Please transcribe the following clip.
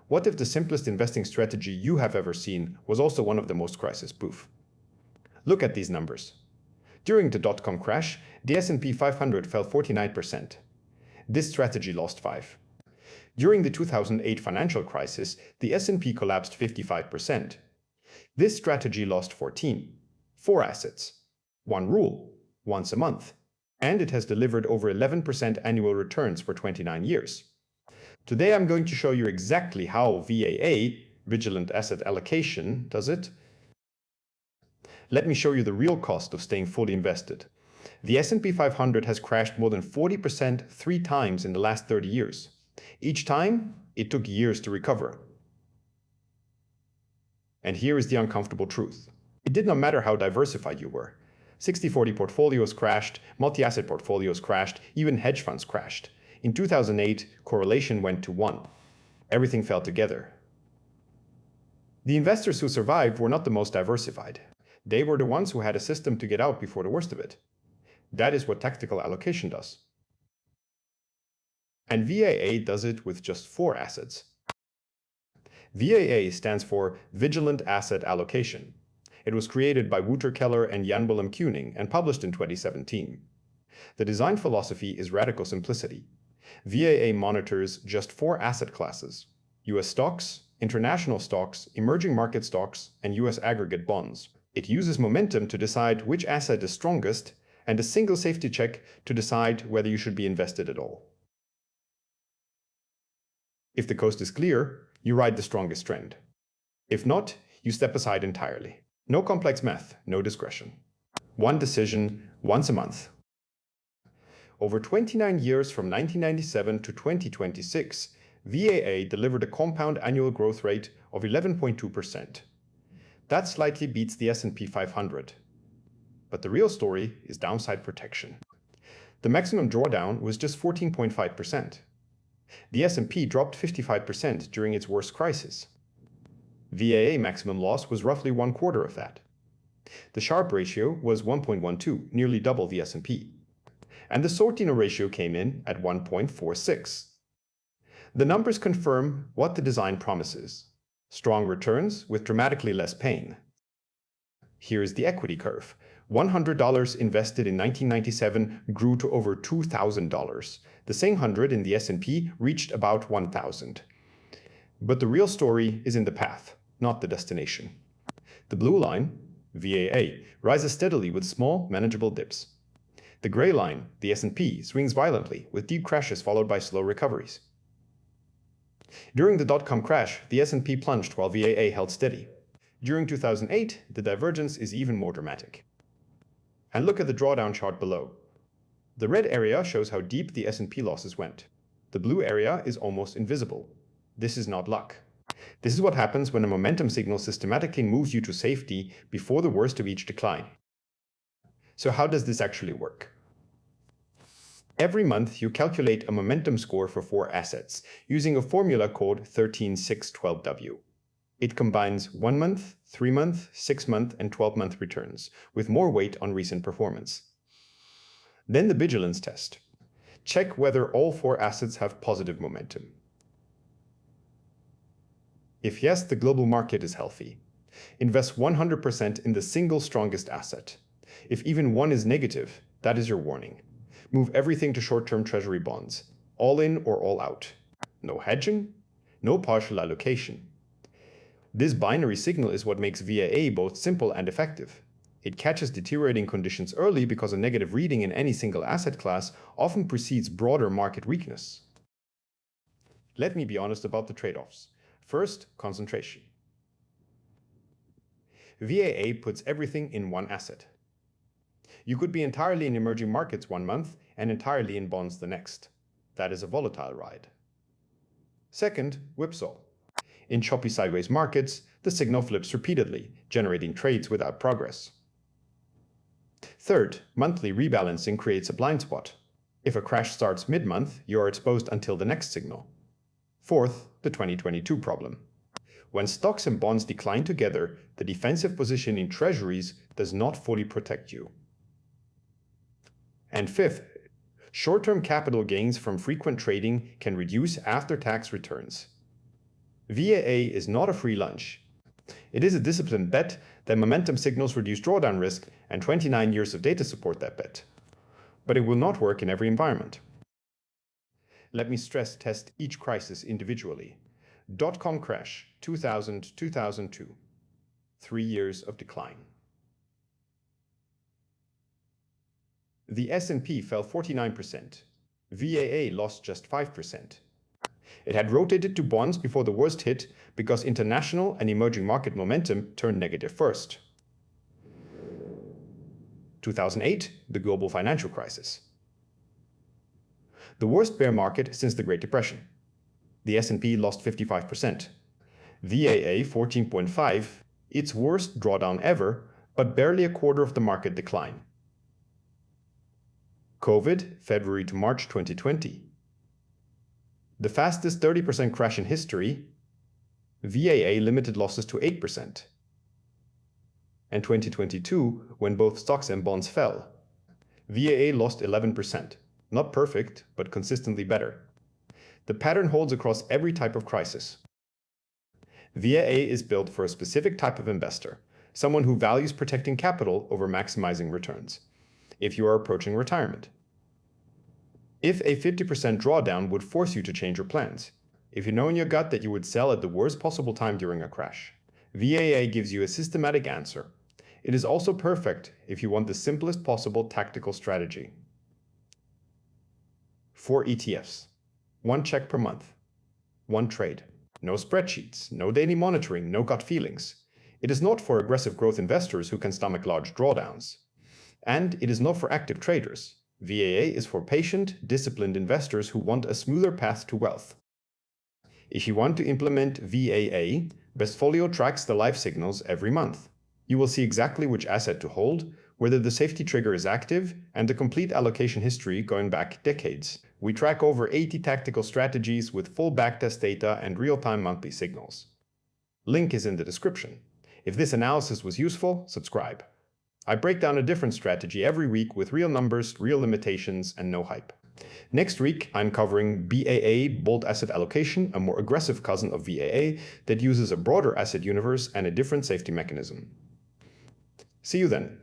What if the simplest investing strategy you have ever seen was also one of the most crisis-proof? Look at these numbers. During the dot-com crash, the S&P 500 fell 49%. This strategy lost 5. During the 2008 financial crisis, the S&P collapsed 55%. This strategy lost 14. 4 assets. 1 rule. Once a month. And it has delivered over 11% annual returns for 29 years. Today I'm going to show you exactly how VAA, Vigilant Asset Allocation, does it. Let me show you the real cost of staying fully invested. The S&P 500 has crashed more than 40% 3 times in the last 30 years. Each time, it took years to recover. And here is the uncomfortable truth. It did not matter how diversified you were. 60-40 portfolios crashed, multi-asset portfolios crashed, even hedge funds crashed. In 2008, correlation went to 1. Everything fell together. The investors who survived were not the most diversified. They were the ones who had a system to get out before the worst of it. That is what tactical allocation does. And VAA does it with just 4 assets. VAA stands for Vigilant Asset Allocation. It was created by Wouter Keller and Jan Willem Kuning and published in 2017. The design philosophy is radical simplicity. VAA monitors just 4 asset classes: US stocks, international stocks, emerging market stocks, and US aggregate bonds. It uses momentum to decide which asset is strongest and a single safety check to decide whether you should be invested at all. If the coast is clear, you ride the strongest trend. If not, you step aside entirely. No complex math, no discretion. One decision, once a month. Over 29 years from 1997 to 2026, VAA delivered a compound annual growth rate of 11.2%. That slightly beats the S&P 500. But the real story is downside protection. The maximum drawdown was just 14.5%. The S&P dropped 55% during its worst crisis. VAA maximum loss was roughly 1/4 of that. The Sharpe ratio was 1.12, nearly double the S&P. And the Sortino ratio came in at 1.46. The numbers confirm what the design promises: strong returns with dramatically less pain. Here is the equity curve. $100 invested in 1997 grew to over $2,000. The same 100 in the S&P reached about 1,000. But the real story is in the path, not the destination. The blue line, VAA, rises steadily with small, manageable dips. The gray line, the S&P, swings violently with deep crashes followed by slow recoveries. During the dot-com crash, the S&P plunged while VAA held steady. During 2008, the divergence is even more dramatic. And look at the drawdown chart below. The red area shows how deep the S&P losses went. The blue area is almost invisible. This is not luck. This is what happens when a momentum signal systematically moves you to safety before the worst of each decline. So how does this actually work? Every month, you calculate a momentum score for 4 assets using a formula called 13-6-12W. It combines 1-month, 3-month, 6-month, and 12-month returns, with more weight on recent performance. Then the vigilance test. Check whether all 4 assets have positive momentum. If yes, the global market is healthy. Invest 100% in the single strongest asset. If even 1 is negative, that is your warning. Move everything to short-term treasury bonds, all in or all out. No hedging, no partial allocation. This binary signal is what makes VAA both simple and effective. It catches deteriorating conditions early because a negative reading in any single asset class often precedes broader market weakness. Let me be honest about the trade-offs. First, concentration. VAA puts everything in 1 asset. You could be entirely in emerging markets 1 month and entirely in bonds the next. That is a volatile ride. Second, whipsaw. In choppy sideways markets, the signal flips repeatedly, generating trades without progress. Third, monthly rebalancing creates a blind spot. If a crash starts mid-month, you are exposed until the next signal. Fourth, the 2022 problem. When stocks and bonds decline together, the defensive position in treasuries does not fully protect you. And fifth, short-term capital gains from frequent trading can reduce after-tax returns. VAA is not a free lunch. It is a disciplined bet that momentum signals reduce drawdown risk, and 29 years of data support that bet. But it will not work in every environment. Let me stress test each crisis individually. .com crash, 2000-2002. 3 years of decline. The S&P fell 49%. VAA lost just 5%. It had rotated to bonds before the worst hit because international and emerging market momentum turned negative first. 2008, the global financial crisis. The worst bear market since the Great Depression. The S&P lost 55%. VAA 14.5, its worst drawdown ever, but barely a quarter of the market decline. COVID, February to March 2020. The fastest 30% crash in history, VAA limited losses to 8%. And 2022, when both stocks and bonds fell, VAA lost 11%. Not perfect, but consistently better. The pattern holds across every type of crisis. VAA is built for a specific type of investor, someone who values protecting capital over maximizing returns, if you are approaching retirement. If a 50% drawdown would force you to change your plans, if you know in your gut that you would sell at the worst possible time during a crash, VAA gives you a systematic answer. It is also perfect if you want the simplest possible tactical strategy. 4 ETFs, 1 check per month, 1 trade. No spreadsheets, no daily monitoring, no gut feelings. It is not for aggressive growth investors who can stomach large drawdowns. And it is not for active traders. VAA is for patient, disciplined investors who want a smoother path to wealth. If you want to implement VAA, BestFolio tracks the live signals every month. You will see exactly which asset to hold, whether the safety trigger is active, and the complete allocation history going back decades. We track over 80 tactical strategies with full backtest data and real-time monthly signals. Link is in the description. If this analysis was useful, subscribe. I break down a different strategy every week with real numbers, real limitations, and no hype. Next week, I'm covering BAA, Bold Asset Allocation, a more aggressive cousin of VAA that uses a broader asset universe and a different safety mechanism. See you then.